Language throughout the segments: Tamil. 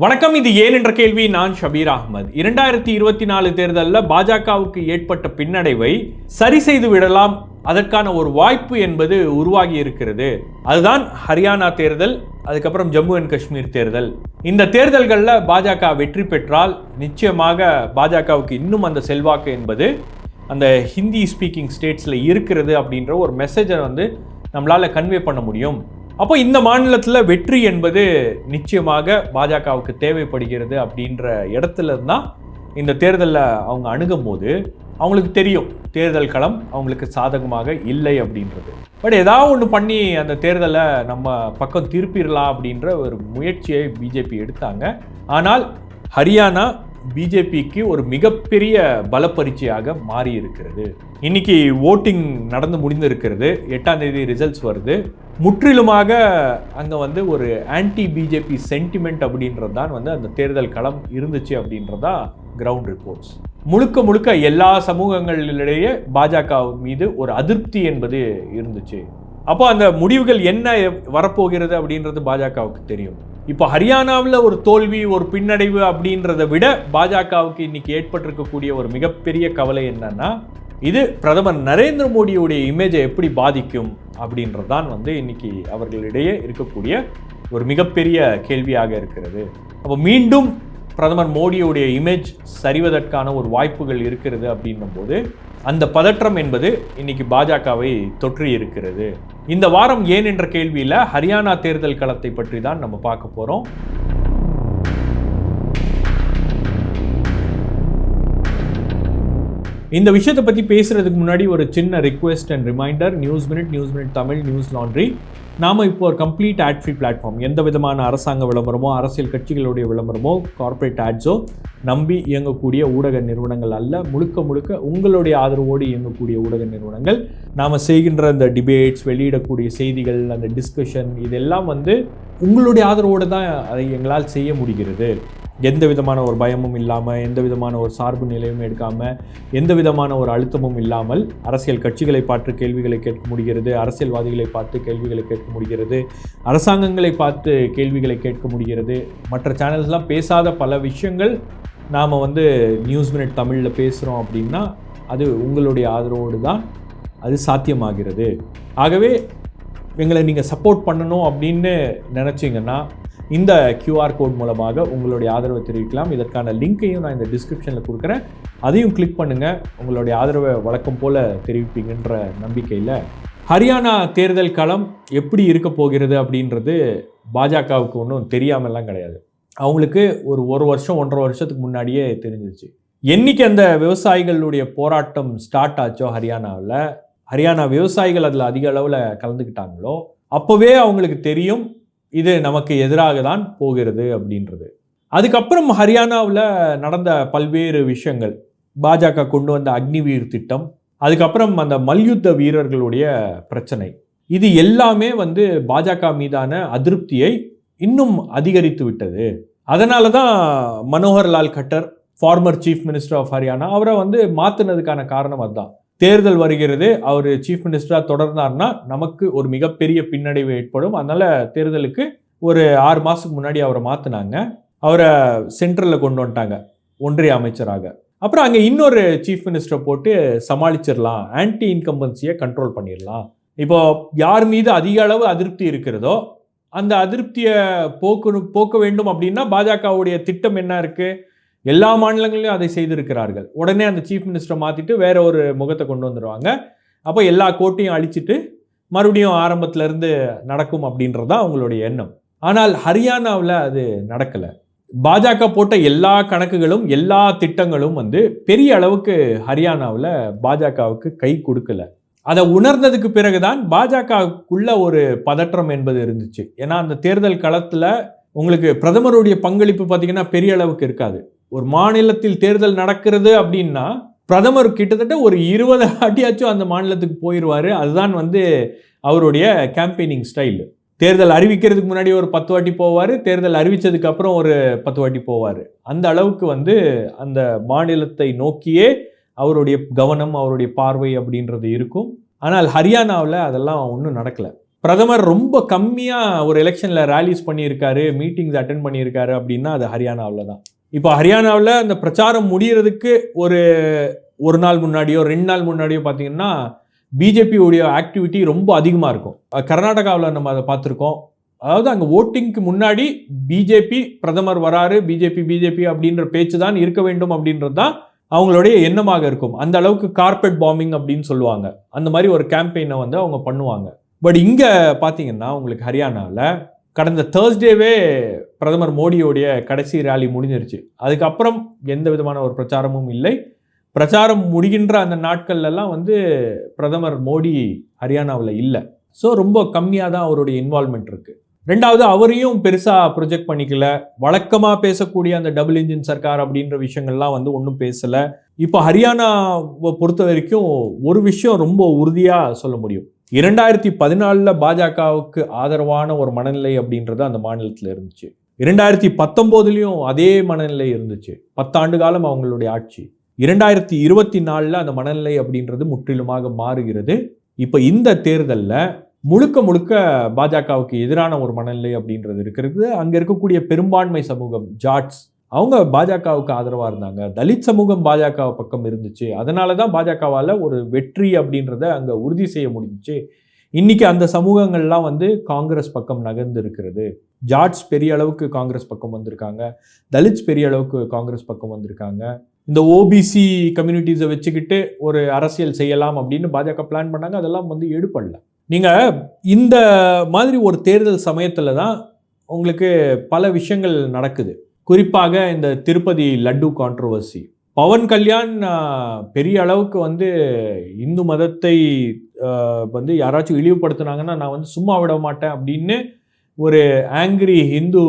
வணக்கம். இது ஏன் என்ற கேள்வி. நான் ஷபீர் அகமது. 2024 தேர்தலில் பாஜகவுக்கு ஏற்பட்ட பின்னடைவை சரி செய்து விடலாம், அதற்கான ஒரு வாய்ப்பு என்பது உருவாகி இருக்கிறது. அதுதான் ஹரியானா தேர்தல், அதுக்கப்புறம் ஜம்மு அண்ட் காஷ்மீர் தேர்தல். இந்த தேர்தல்களில் பாஜக வெற்றி பெற்றால் நிச்சயமாக பாஜகவுக்கு இன்னும் அந்த செல்வாக்கு என்பது அந்த ஹிந்தி ஸ்பீக்கிங் ஸ்டேட்ஸில் இருக்கிறது அப்படின்ற ஒரு மெசேஜை நம்மளால் கன்வே பண்ண முடியும். அப்போ இந்த மாநிலத்தில் வெற்றி என்பது நிச்சயமாக பாஜகவுக்கு தேவைப்படுகிறது அப்படின்ற இடத்துல தான் இந்த தேர்தலில் அவங்க அணுகும் போது அவங்களுக்கு தெரியும் தேர்தல் களம் அவங்களுக்கு சாதகமாக இல்லை அப்படின்றது. பட் ஏதாவது ஒன்று பண்ணி அந்த தேர்தலை நம்ம பக்கம் திருப்பிடலாம் அப்படின்ற ஒரு முயற்சியை பிஜேபி எடுத்தாங்க. ஆனால் ஹரியானா பிஜேபிக்கு ஒரு மிகப்பெரிய பலப்பரீட்சையாக மாறி இருக்கிறது. இன்னைக்கு ஓட்டிங் நடந்து முடிந்திருக்கிறது. 8ஆம் தேதி ரிசல்ட்ஸ் வருது. முற்றிலுமாக அங்கே ஒரு ஆன்டி பிஜேபி சென்டிமெண்ட் அப்படின்றது தான் அந்த தேர்தல் களம் இருந்துச்சு அப்படின்றதா கிரவுண்ட் ரிப்போர்ட்ஸ். முழுக்க முழுக்க எல்லா சமூகங்களிடையே பாஜக மீது ஒரு அதிருப்தி என்பது இருந்துச்சு. அப்போ அந்த முடிவுகள் என்ன வரப்போகிறது அப்படின்றது பாஜகவுக்கு தெரியும். இப்போ ஹரியானாவில் ஒரு தோல்வி, ஒரு பின்னடைவு அப்படின்றத விட பாஜகவுக்கு இன்னைக்கு ஏற்பட்டிருக்கக்கூடிய ஒரு மிகப்பெரிய கவலை என்னன்னா, இது பிரதமர் நரேந்திர மோடியுடைய இமேஜை எப்படி பாதிக்கும் அப்படின்றதான் இன்னைக்கு அவர்களிடையே இருக்கக்கூடிய ஒரு மிகப்பெரிய கேள்வியாக இருக்கிறது. அப்போ மீண்டும் பிரதமர் மோடியுடைய இமேஜ் சரிவதற்கான ஒரு வாய்ப்புகள் இருக்கிறது அப்படின்னும் போது அந்த பதற்றம் என்பது இன்னைக்கு பாஜகவை தொற்றி இருக்கிறது. இந்த வாரம் ஏன் என்ற கேள்வியில் ஹரியானா தேர்தல் களத்தை பற்றி தான் நம்ம பார்க்க போகிறோம். இந்த விஷயத்தை பற்றி பேசுகிறதுக்கு முன்னாடி ஒரு சின்ன request and reminder. News minute Tamil, news laundry. நாம் இப்போ ஒரு கம்ப்ளீட் ஆட் ஃப்ரீ பிளாட்ஃபார்ம். எந்த விதமான அரசாங்க விளம்பரமோ, அரசியல் கட்சிகளுடைய விளம்பரமோ, கார்ப்பரேட் ஆட்ஸோ நம்பி இயங்கக்கூடிய ஊடக நிறுவனங்கள் அல்ல. முழுக்க முழுக்க உங்களுடைய ஆதரவோடு இயங்கக்கூடிய ஊடக நிறுவனங்கள். நாம் செய்கின்ற அந்த டிபேட்ஸ், வெளியிடக்கூடிய செய்திகள், அந்த டிஸ்கஷன், இதெல்லாம் உங்களுடைய ஆதரவோடு தான் அதை எங்களால் செய்ய முடிகிறது. எந்த விதமான ஒரு பயமும் இல்லாமல், எந்த விதமான ஒரு சார்பு நிலையும் எடுக்காமல், எந்த விதமான ஒரு அழுத்தமும் இல்லாமல் அரசியல் கட்சிகளை பார்த்து கேள்விகளை கேட்க முடிகிறது, அரசியல்வாதிகளை பார்த்து கேள்விகளை கேட்க முடிகிறது, அரசாங்கங்களை பார்த்து கேள்விகளை கேட்க முடிகிறது. மற்ற சேனல்ஸ்லாம் பேசாத பல விஷயங்கள் நாம் நியூஸ் மினிட் தமிழில் பேசுகிறோம் அப்படின்னா அது உங்களுடைய ஆதரவோடு தான் அது சாத்தியமாகிறது. ஆகவே எங்களை நீங்கள் சப்போர்ட் பண்ணணும் அப்படின்னு நினச்சிங்கன்னா இந்த QR கோட் மூலமாக உங்களுடைய ஆதரவை தெரிவிக்கலாம். இதற்கான லிங்க்கையும் நான் இந்த டிஸ்கிரிப்ஷனில் கொடுக்குறேன். அதையும் கிளிக் பண்ணுங்கள். உங்களுடைய ஆதரவை வழக்கம் போல் தெரிவிப்பீங்கன்ற நம்பிக்கையில் ஹரியானா தேர்தல் களம் எப்படி இருக்க போகிறது அப்படின்றது பாஜகவுக்கு ஒன்றும் தெரியாமலாம் கிடையாது. அவங்களுக்கு ஒரு வருஷம் 1.5 வருஷத்துக்கு முன்னாடியே தெரிஞ்சிருச்சு. என்னைக்கு அந்த விவசாயிகளுடைய போராட்டம் ஸ்டார்ட் ஆச்சோ ஹரியானா விவசாயிகள் அதில் அதிக அளவில் கலந்துக்கிட்டாங்களோ அப்போவே அவங்களுக்கு தெரியும் இது நமக்கு எதிராக தான் போகிறது அப்படின்றது. அதுக்கப்புறம் ஹரியானாவில் நடந்த பல்வேறு விஷயங்கள், பாஜக கொண்டு வந்த அக்னிவீர் திட்டம், அதுக்கப்புறம் அந்த மல்யுத்த வீரர்களுடைய பிரச்சனை, இது எல்லாமே பாஜக மீதான அதிருப்தியை இன்னும் அதிகரித்து விட்டது. அதனால தான் Manohar Lal Khattar, former chief minister of Haryana, அவரை மாற்றினதுக்கான காரணம் அதுதான். தேர்தல் வருகிறது, அவர் சீஃப் மினிஸ்டராக தொடர்ந்தார்னா நமக்கு ஒரு மிகப்பெரிய பின்னடைவு ஏற்படும். அதனால் தேர்தலுக்கு ஒரு 6 மாதத்துக்கு முன்னாடி அவரை மாற்றினாங்க. அவரை சென்ட்ரலில் கொண்டு வந்துட்டாங்க ஒன்றிய அமைச்சராக. அப்புறம் அங்கே இன்னொரு சீஃப் மினிஸ்டரை போட்டு சமாளிச்சிடலாம், ஆன்டி இன்கம்பன்சியை கண்ட்ரோல் பண்ணிடலாம். இப்போ யார் மீது அதிக அளவு அதிருப்தி இருக்கிறதோ அந்த அதிருப்தியை போக்க வேண்டும் அப்படின்னா பாஜகவுடைய திட்டம் என்ன இருக்குது? எல்லா மாநிலங்களிலும் அதை செய்திருக்கிறார்கள். உடனே அந்த சீஃப் மினிஸ்டரை மாற்றிட்டு வேற ஒரு முகத்தை கொண்டு வந்துடுவாங்க. அப்போ எல்லா கோட்டையும் அழிச்சிட்டு மறுபடியும் ஆரம்பத்திலேருந்து நடக்கும் அப்படின்றது தான் அவங்களுடைய எண்ணம். ஆனால் ஹரியானாவில் அது நடக்கலை. பாஜக போட்ட எல்லா கணக்குகளும், எல்லா திட்டங்களும் பெரிய அளவுக்கு ஹரியானாவில் பாஜகவுக்கு கை கொடுக்கல. அதை உணர்ந்ததுக்கு பிறகுதான் பாஜகவுக்குள்ள ஒரு பதற்றம் என்பது இருந்துச்சு. ஏன்னா அந்த தேர்தல் களத்தில் உங்களுக்கு பிரதமருடைய பங்களிப்பு பார்த்தீங்கன்னா பெரிய அளவுக்கு இருக்காது. ஒரு மாநிலத்தில் தேர்தல் நடக்கிறது அப்படின்னா பிரதமர் கிட்டத்தட்ட ஒரு 20 வாட்டியாச்சும் அந்த மாநிலத்துக்கு போயிடுவார். அதுதான் அவருடைய கேம்பெயினிங் ஸ்டைல். தேர்தல் அறிவிக்கிறதுக்கு முன்னாடி ஒரு 10 வாட்டி போவார், தேர்தல் அறிவித்ததுக்கு அப்புறம் ஒரு 10 வாட்டி போவார். அந்த அளவுக்கு அந்த மாநிலத்தை நோக்கியே அவருடைய கவனம், அவருடைய பார்வை அப்படின்றது இருக்கும். ஆனால் ஹரியானாவில் அதெல்லாம் ஒன்றும் நடக்கலை. பிரதமர் ரொம்ப கம்மியாக ஒரு எலெக்ஷனில் ரேலிஸ் பண்ணியிருக்காரு, மீட்டிங்ஸ் அட்டென்ட் பண்ணியிருக்காரு அப்படின்னா அது ஹரியானாவில் தான். இப்போ ஹரியானாவில் அந்த பிரச்சாரம் முடிகிறதுக்கு ஒரு நாள் முன்னாடியோ 2 நாள் முன்னாடியோ பார்த்தீங்கன்னா பிஜேபியோடைய ஆக்டிவிட்டி ரொம்ப அதிகமாக இருக்கும். கர்நாடகாவில் நம்ம அதை பார்த்துருக்கோம். அதாவது அங்கே ஓட்டிங்க்கு முன்னாடி பிஜேபி பிரதமர் வராரு, பிஜேபி அப்படின்ற பேச்சு தான் இருக்க வேண்டும் அப்படின்றது தான் அவங்களுடைய எண்ணமாக இருக்கும். அந்த அளவுக்கு கார்பெட் பாம்பிங் அப்படின்னு சொல்லுவாங்க. அந்த மாதிரி ஒரு கேம்பெயினை வந்து அவங்க பண்ணுவாங்க. பட் இங்கே பார்த்தீங்கன்னா உங்களுக்கு ஹரியானாவில் கடந்த தேர்ஸ்டேவே பிரதமர் மோடியோடைய கடைசி ரேலி முடிஞ்சிருச்சு. அதுக்கப்புறம் எந்த விதமான ஒரு பிரச்சாரமும் இல்லை. பிரச்சாரம் முடிகின்ற அந்த நாட்கள்லாம் வந்து பிரதமர் மோடி ஹரியானாவில் இல்லை. ஸோ ரொம்ப கம்மியாக தான் அவருடைய இன்வால்மெண்ட் இருக்குது. ரெண்டாவது, அவரையும் பெருசாக ப்ரொஜெக்ட் பண்ணிக்கல. வழக்கமாக பேசக்கூடிய அந்த டபுள் இன்ஜின் சர்க்கார் அப்படின்ற விஷயங்கள்லாம் வந்து ஒன்றும் பேசலை. இப்போ ஹரியானாவை பொறுத்த வரைக்கும் ஒரு விஷயம் ரொம்ப உறுதியாக சொல்ல முடியும். 2014 பாஜகவுக்கு ஆதரவான ஒரு மனநிலை அப்படின்றது அந்த மாநிலத்தில் இருந்துச்சு. 2019 அதே மனநிலை இருந்துச்சு. 10 ஆண்டு காலம் அவங்களுடைய ஆட்சி. 2024 அந்த மனநிலை அப்படின்றது முற்றிலுமாக மாறுகிறது. இப்போ இந்த தேர்தலில் முழுக்க பாஜகவுக்கு எதிரான ஒரு மனநிலை அப்படின்றது இருக்கிறது. அங்கே இருக்கக்கூடிய பெரும்பான்மை சமூகம் ஜாட்ஸ் அவங்க பாஜகவுக்கு ஆதரவாக இருந்தாங்க. தலித் சமூகம் பாஜக பக்கம் இருந்துச்சு. அதனால தான் பாஜகவால் ஒரு வெற்றி அப்படின்றத அங்கே உறுதி செய்ய முடிஞ்சிச்சு. இன்னைக்கு அந்த சமூகங்கள்லாம் வந்து காங்கிரஸ் பக்கம் நகர்ந்து இருக்கிறது. ஜாட்ஸ் பெரிய அளவுக்கு காங்கிரஸ் பக்கம் வந்திருக்காங்க. தலித்ஸ் பெரிய அளவுக்கு காங்கிரஸ் பக்கம் வந்திருக்காங்க. இந்த ஓபிசி கம்யூனிட்டிஸை வச்சுக்கிட்டு ஒரு அரசியல் செய்யலாம் அப்படின்னு பாஜக பிளான் பண்ணாங்க. அதெல்லாம் வந்து எடுப்படல. நீங்கள் இந்த மாதிரி ஒரு தேர்தல் சமயத்தில் தான் உங்களுக்கு பல விஷயங்கள் நடக்குது. குறிப்பாக இந்த திருப்பதி லட்டு கான்ட்ரோவர்சி. பவன் கல்யாண் பெரிய அளவுக்கு வந்து இந்து மதத்தை வந்து யாராச்சும் இழிவுபடுத்தினாங்கன்னா நான் வந்து சும்மா விட மாட்டேன் அப்படின்னு ஒரு ஆங்கிரி ஹிந்து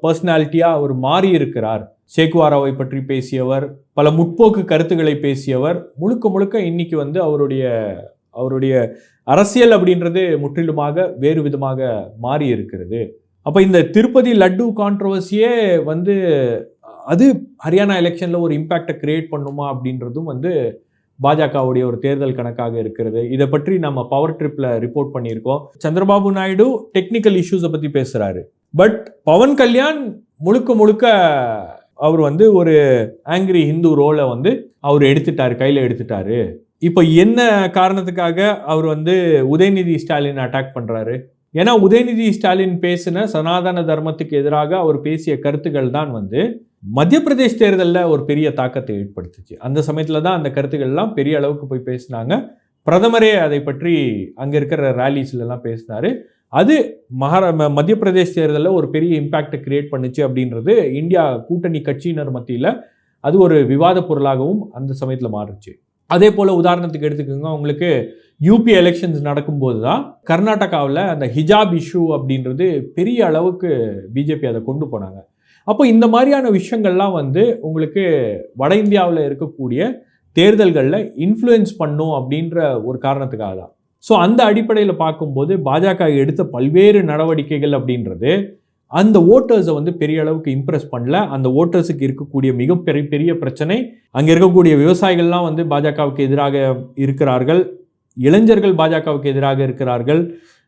பர்சனாலிட்டியாக அவர் மாறி இருக்கிறார். சேக்குவாராவை பற்றி பேசியவர், பல முற்போக்கு கருத்துக்களை பேசியவர். முழுக்க இன்னைக்கு வந்து அவருடைய அரசியல் அப்படின்றது முற்றிலுமாக வேறு விதமாக மாறி இருக்கிறது. அப்போ இந்த திருப்பதி லட்டு கான்ட்ரோவர்சியே வந்து அது ஹரியானா எலெக்ஷனில் ஒரு இம்பேக்டை கிரியேட் பண்ணுமா அப்படின்றதும் வந்து பாஜகவுடைய ஒரு தேர்தல் கணக்காக இருக்கிறது. இதை பற்றி நம்ம பவர் ட்ரிப்பில் ரிப்போர்ட் பண்ணியிருக்கோம். சந்திரபாபு நாயுடு டெக்னிக்கல் இஷ்யூஸை பற்றி பேசுகிறாரு. பட் பவன் கல்யாண் முழுக்க அவர் வந்து ஒரு ஆங்கிரி ஹிந்து ரோலை வந்து அவர் கையில் எடுத்துட்டாரு. இப்போ என்ன காரணத்துக்காக அவர் வந்து உதயநிதி ஸ்டாலின் அட்டாக் பண்ணுறாரு? ஏன்னா உதயநிதி ஸ்டாலின் பேசின சனாதன தர்மத்துக்கு எதிராக அவர் பேசிய கருத்துக்கள் தான் வந்து மத்திய பிரதேஷ் தேர்தலில் ஒரு பெரிய தாக்கத்தை ஏற்படுத்துச்சு. அந்த சமயத்தில் தான் அந்த கருத்துக்கள்லாம் பெரிய அளவுக்கு போய் பேசினாங்க. பிரதமரே அதை பற்றி அங்கே இருக்கிற ரேலிஸ்லாம் பேசினார். அது மத்திய பிரதேஷ் தேர்தலில் ஒரு பெரிய இம்பேக்டை கிரியேட் பண்ணுச்சு அப்படின்றது இந்தியா கூட்டணி கட்சியினர் மத்தியில் அது ஒரு விவாத பொருளாகவும் அந்த சமயத்தில் மாறுச்சு. அதே போல் உதாரணத்துக்கு எடுத்துக்கோங்க, உங்களுக்கு யூபி எலெக்ஷன்ஸ் நடக்கும்போது தான் கர்நாடகாவில் அந்த ஹிஜாப் இஷ்யூ அப்படின்றது பெரிய அளவுக்கு பிஜேபி அதை கொண்டு போனாங்க. அப்போ இந்த மாதிரியான விஷயங்கள்லாம் வந்து உங்களுக்கு வட இந்தியாவில் இருக்கக்கூடிய தேர்தல்களில் இன்ஃப்ளூயன்ஸ் பண்ணும் அப்படின்ற ஒரு காரணத்துக்காக தான். ஸோ அந்த அடிப்படையில் பார்க்கும்போது பாஜக எடுத்த பல்வேறு நடவடிக்கைகள் அப்படின்றது அந்த ஓட்டர்ஸை வந்து பெரிய அளவுக்கு இம்ப்ரெஸ் பண்ணல. அந்த ஓட்டர்ஸுக்கு இருக்கக்கூடிய மிகப்பெரிய பிரச்சனை, அங்கே இருக்கக்கூடிய விவசாயிகள்லாம் வந்து பாஜகவுக்கு எதிராக இருக்கிறார்கள், இளைஞர்கள் பாஜகவுக்கு எதிராக இருக்கிறார்கள்.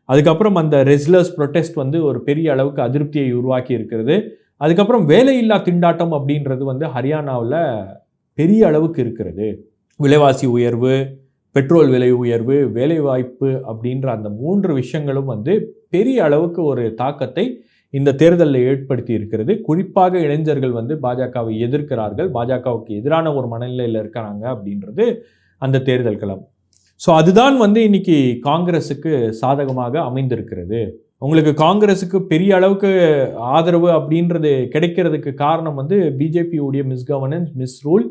அதுக்கப்புறம் அந்த ரெஸ்லர்ஸ் ப்ரொட்டஸ்ட் வந்து ஒரு பெரிய அளவுக்கு அதிருப்தியை உருவாக்கி இருக்கிறது. அதுக்கப்புறம் வேலையில்லா திண்டாட்டம் அப்படின்றது வந்து ஹரியானாவில் பெரிய அளவுக்கு இருக்கிறது. விலைவாசி உயர்வு, பெட்ரோல் விலை உயர்வு, வேலைவாய்ப்பு அப்படின்ற அந்த 3 விஷயங்களும் வந்து பெரிய அளவுக்கு ஒரு தாக்கத்தை இந்த தேர்தலில் ஏற்படுத்தி இருக்கிறது. குறிப்பாக இளைஞர்கள் வந்து பாஜகவை எதிர்க்கிறார்கள், பாஜகவுக்கு எதிரான ஒரு மனநிலையில் இருக்கிறாங்க அப்படின்றது அந்த தேர்தல் களம். ஸோ அதுதான் வந்து இன்னைக்கு காங்கிரஸுக்கு சாதகமாக அமைந்திருக்கிறது. உங்களுக்கு காங்கிரஸுக்கு பெரிய அளவுக்கு ஆதரவு அப்படின்றது கிடைக்கிறதுக்கு காரணம் வந்து பிஜேபியுடைய மிஸ்கவர்னன்ஸ், மிஸ்ரூல்.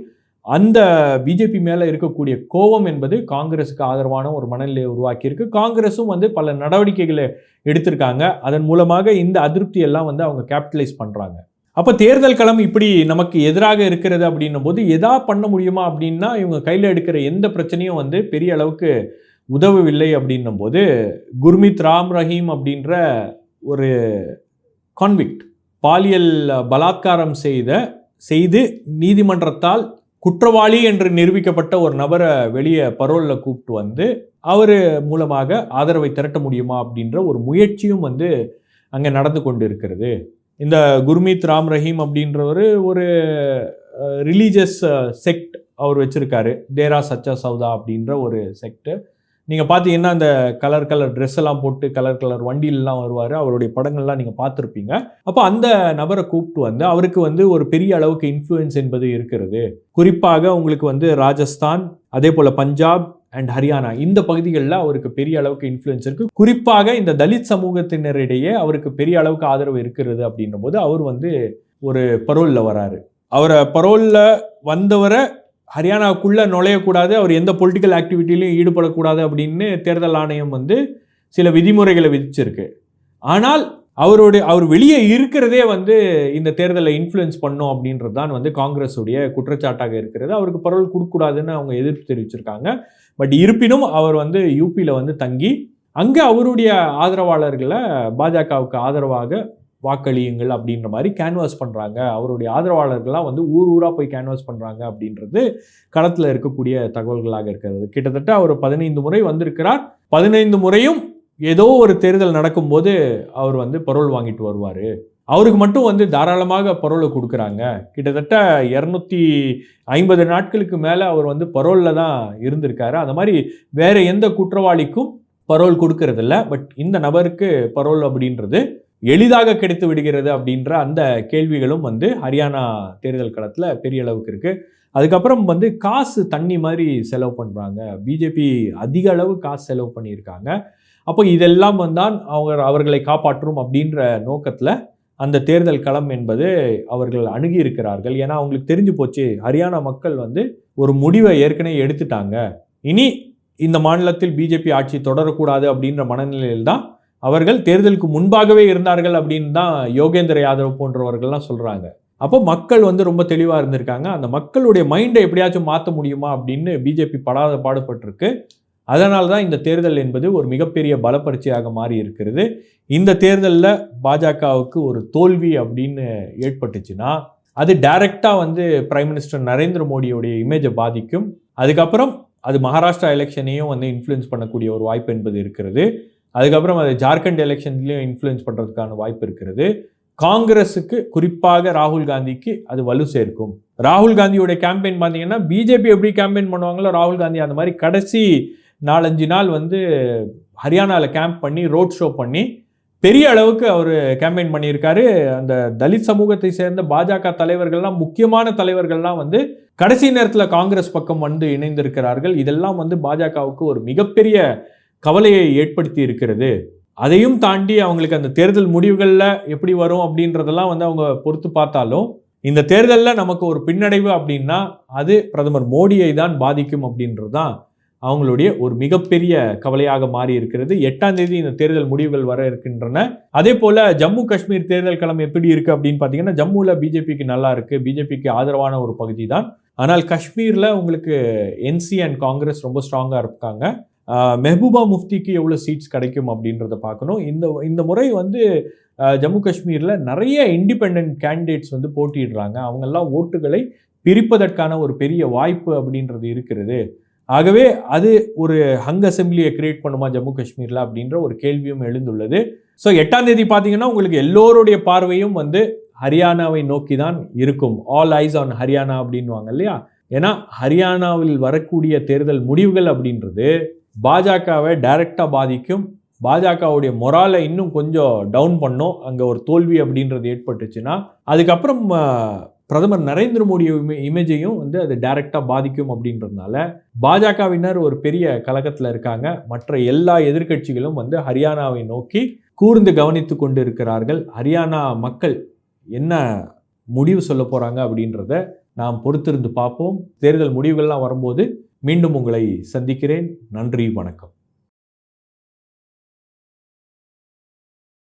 அந்த பிஜேபி மேலே இருக்கக்கூடிய கோபம் என்பது காங்கிரஸுக்கு ஆதரவான ஒரு மனநிலையை உருவாக்கியிருக்கு. காங்கிரஸும் வந்து பல நடவடிக்கைகளை எடுத்திருக்காங்க. அதன் மூலமாக இந்த அதிருப்தி எல்லாம் வந்து அவங்க கேபிட்டலைஸ் பண்ணுறாங்க. அப்போ தேர்தல் களம் இப்படி நமக்கு எதிராக இருக்கிறது அப்படின்னும் போது எதா பண்ண முடியுமா அப்படின்னா இவங்க கையில் எடுக்கிற எந்த பிரச்சனையும் வந்து பெரிய அளவுக்கு உதவவில்லை அப்படின்னும் போது குர்மித் ராம் ரஹீம் அப்படின்ற ஒரு கான்விக்ட், பாலியல் பலாத்காரம் செய்து நீதிமன்றத்தால் குற்றவாளி என்று நிரூபிக்கப்பட்ட ஒரு நபரை வெளியே பரோலில் கூப்பிட்டு வந்து அவர் மூலமாக ஆதரவை திரட்ட முடியுமா அப்படின்ற ஒரு முயற்சியும் வந்து அங்கே நடந்து கொண்டு இருக்கிறது. இந்த குர்மீத் ராம் ரஹீம் அப்படின்றவர் ஒரு ரிலீஜியஸ் செக்ட் அவர் வச்சுருக்காரு. தேரா சச்சா சவுதா அப்படின்ற ஒரு செக்ட். நீங்கள் பார்த்தீங்கன்னா அந்த கலர் ட்ரெஸ் எல்லாம் போட்டு கலர் வண்டியிலலாம் வருவார். அவருடைய படங்கள்லாம் நீங்கள் பார்த்துருப்பீங்க. அப்போ அந்த நபரை கூப்பிட்டு வந்து அவருக்கு வந்து ஒரு பெரிய அளவுக்கு இன்ஃப்ளூயன்ஸ் என்பது இருக்கிறது. குறிப்பாக உங்களுக்கு வந்து ராஜஸ்தான், அதே போல் பஞ்சாப் அண்ட் ஹரியானா இந்த பகுதிகளில் அவருக்கு பெரிய அளவுக்கு இன்ஃப்ளூயன்ஸ் இருக்குது. குறிப்பாக இந்த தலித் சமூகத்தினரிடையே அவருக்கு பெரிய அளவுக்கு ஆதரவு இருக்கிறது அப்படின்ற போது அவர் வந்து ஒரு பரோலில் வராரு. அவரை பரோலில் வந்தவரை ஹரியானாவுக்குள்ளே நுழையக்கூடாது, அவர் எந்த பொலிட்டிக்கல் ஆக்டிவிட்டிலையும் ஈடுபடக்கூடாது அப்படின்னு தேர்தல் ஆணையம் வந்து சில விதிமுறைகளை விதிச்சிருக்கு. ஆனால் அவர் வெளியே இருக்கிறதே வந்து இந்த தேர்தலை இன்ஃப்ளூயன்ஸ் பண்ணும் அப்படின்றது தான் வந்து காங்கிரஸுடைய குற்றச்சாட்டாக இருக்கிறது. அவருக்கு பரோல் கொடுக்கக்கூடாதுன்னு அவங்க எதிர்ப்பு தெரிவிச்சிருக்காங்க. பட் இருப்பினும் அவர் வந்து யூபியில் வந்து தங்கி அங்கே அவருடைய ஆதரவாளர்களை பாஜகவுக்கு ஆதரவாக வாக்களியுங்கள் அப்படின்ற மாதிரி கேன்வாஸ் பண்ணுறாங்க. அவருடைய ஆதரவாளர்கள்லாம் வந்து ஊராக போய் கேன்வாஸ் பண்ணுறாங்க அப்படின்றது களத்தில் இருக்கக்கூடிய தகவல்களாக இருக்கிறது. கிட்டத்தட்ட அவர் 15 முறை வந்திருக்கிறார். 15 முறையும் ஏதோ ஒரு தேர்தல் நடக்கும்போது அவர் வந்து பரோல் வாங்கிட்டு வருவார். அவருக்கு மட்டும் வந்து தாராளமாக பரோலை கொடுக்குறாங்க. கிட்டத்தட்ட 250 நாட்களுக்கு மேலே அவர் வந்து பரோலில் தான் இருந்திருக்காரு. அந்த மாதிரி வேறு எந்த குற்றவாளிக்கும் பரோல் கொடுக்கறதில்ல. பட் இந்த நபருக்கு பரோல் அப்படின்றது எளிதாக கிடைத்து விடுகிறது அப்படின்ற அந்த கேள்விகளும் வந்து ஹரியானா தேர்தல் களத்தில் பெரிய அளவுக்கு இருக்குது. அதுக்கப்புறம் வந்து காசு தண்ணி மாதிரி செலவு பண்ணுறாங்க. பிஜேபி அதிக அளவு காசு செலவு பண்ணியிருக்காங்க. அப்போ இதெல்லாம் வந்தான் அவர்களை காப்பாற்றும் அப்படின்ற நோக்கத்தில் அந்த தேர்தல் களம் என்பது அவர்கள் அணுகி இருக்கிறார்கள். ஏன்னா அவங்களுக்கு தெரிஞ்சு போச்சு, ஹரியானா மக்கள் வந்து ஒரு முடிவை ஏற்கனவே எடுத்துட்டாங்க. இனி இந்த மாநிலத்தில் பிஜேபி ஆட்சி தொடரக்கூடாது அப்படின்ற மனநிலையில் தான் அவர்கள் தேர்தலுக்கு முன்பாகவே இருந்தார்கள் அப்படின்னு தான் யோகேந்திர யாதவ் போன்றவர்கள்லாம் சொல்கிறாங்க. அப்போ மக்கள் வந்து ரொம்ப தெளிவாக இருந்திருக்காங்க. அந்த மக்களுடைய மைண்டை எப்படியாச்சும் மாற்ற முடியுமா அப்படின்னு பிஜேபி படாத பாடுபட்டிருக்கு. அதனால தான் இந்த தேர்தல் என்பது ஒரு மிகப்பெரிய பலப்பரீட்சையாக மாறி இருக்கிறது. இந்த தேர்தலில் பாஜகவுக்கு ஒரு தோல்வி அப்படின்னு ஏற்பட்டுச்சுன்னா அது டைரக்டாக வந்து பிரைம் மினிஸ்டர் நரேந்திர மோடியோடைய இமேஜை பாதிக்கும். அதுக்கப்புறம் அது மகாராஷ்டிரா எலெக்ஷனையும் வந்து இன்ஃப்ளூயன்ஸ் பண்ணக்கூடிய ஒரு வாய்ப்பு என்பது இருக்கிறது. அதுக்கப்புறம் அது ஜார்க்கண்ட் எலெக்ஷன்லையும் இன்ஃப்ளூயன்ஸ் பண்ணுறதுக்கான வாய்ப்பு இருக்கிறது. காங்கிரஸுக்கு, குறிப்பாக ராகுல் காந்திக்கு அது வலு சேர்க்கும். ராகுல் காந்தியோட கேம்பெயின் பார்த்தீங்கன்னா பிஜேபி எப்படி கேம்பெயின் பண்ணுவாங்களோ ராகுல் காந்தி அந்த மாதிரி கடைசி 4-5 நாள் வந்து ஹரியானாவில் கேம்ப் பண்ணி ரோட் ஷோ பண்ணி பெரிய அளவுக்கு அவர் கேம்பெயின் பண்ணியிருக்காரு. அந்த தலித் சமூகத்தை சேர்ந்த பாஜக தலைவர்கள்லாம், முக்கியமான தலைவர்கள்லாம் வந்து கடைசி நேரத்தில் காங்கிரஸ் பக்கம் வந்து இணைந்திருக்கிறார்கள். இதெல்லாம் வந்து பாஜகவுக்கு ஒரு மிகப்பெரிய கவலையை ஏற்படுத்தி இருக்கிறது. அதையும் தாண்டி அவங்களுக்கு அந்த தேர்தல் முடிவுகளில் எப்படி வரும் அப்படின்றதெல்லாம் வந்து அவங்க பொறுத்து பார்த்தாலும் இந்த தேர்தலில் நமக்கு ஒரு பின்னடைவு அப்படின்னா அது பிரதமர் மோடியை தான் பாதிக்கும் அப்படின்றது தான் அவங்களுடைய ஒரு மிகப்பெரிய கவலையாக மாறி இருக்கிறது. 8ஆம் தேதி இந்த தேர்தல் முடிவுகள் வர இருக்கின்றன. அதே போல ஜம்மு காஷ்மீர் தேர்தல் களம் எப்படி இருக்கு அப்படின்னு பார்த்தீங்கன்னா, ஜம்முவில் பிஜேபிக்கு நல்லா இருக்கு, பிஜேபிக்கு ஆதரவான ஒரு பகுதி தான். ஆனால் காஷ்மீரில் உங்களுக்கு என்சி அண்ட் காங்கிரஸ் ரொம்ப ஸ்ட்ராங்காக இருக்காங்க. மெஹபூபா முஃப்திக்கு எவ்வளோ சீட்ஸ் கிடைக்கும் அப்படின்றத பார்க்கணும். இந்த முறை வந்து ஜம்மு காஷ்மீரில் நிறைய இண்டிபெண்ட் கேண்டிடேட்ஸ் வந்து போட்டிடுறாங்க. அவங்கெல்லாம் ஓட்டுகளை பிரிப்பதற்கான ஒரு பெரிய வாய்ப்பு அப்படின்றது இருக்கிறது. ஆகவே அது ஒரு ஹங் அசெம்பிளியை கிரியேட் பண்ணுமா ஜம்மு காஷ்மீரில் அப்படின்ற ஒரு கேள்வியும் எழுந்துள்ளது. ஸோ 8ஆம் தேதி பார்த்தீங்கன்னா உங்களுக்கு எல்லோருடைய பார்வையும் வந்து ஹரியானாவை நோக்கி தான் இருக்கும். ஆல் ஐஸ் ஆன் ஹரியானா அப்படின்வாங்க இல்லையா? ஏன்னா ஹரியானாவில் வரக்கூடிய தேர்தல் முடிவுகள் அப்படின்றது பாஜகவை டைரக்டாக பாதிக்கும். பாஜகவுடைய மொராலை இன்னும் கொஞ்சம் டவுன் பண்ணும். அங்கே ஒரு தோல்வி அப்படின்றது ஏற்பட்டுச்சுன்னா அதுக்கப்புறம் பிரதமர் நரேந்திர மோடி இமேஜையும் வந்து அது டைரக்டாக பாதிக்கும். அப்படின்றதுனால பாஜகவினர் ஒரு பெரிய கலக்கத்தில் இருக்காங்க. மற்ற எல்லா எதிர்க்கட்சிகளும் வந்து ஹரியானாவை நோக்கி கூர்ந்து கவனித்து கொண்டு இருக்கிறார்கள். ஹரியானா மக்கள் என்ன முடிவு சொல்ல போகிறாங்க அப்படின்றத நாம் பொறுத்திருந்து பார்ப்போம். தேர்தல் முடிவுகள்லாம் வரும்போது மீண்டும் உங்களை சந்திக்கிறேன். நன்றி, வணக்கம்.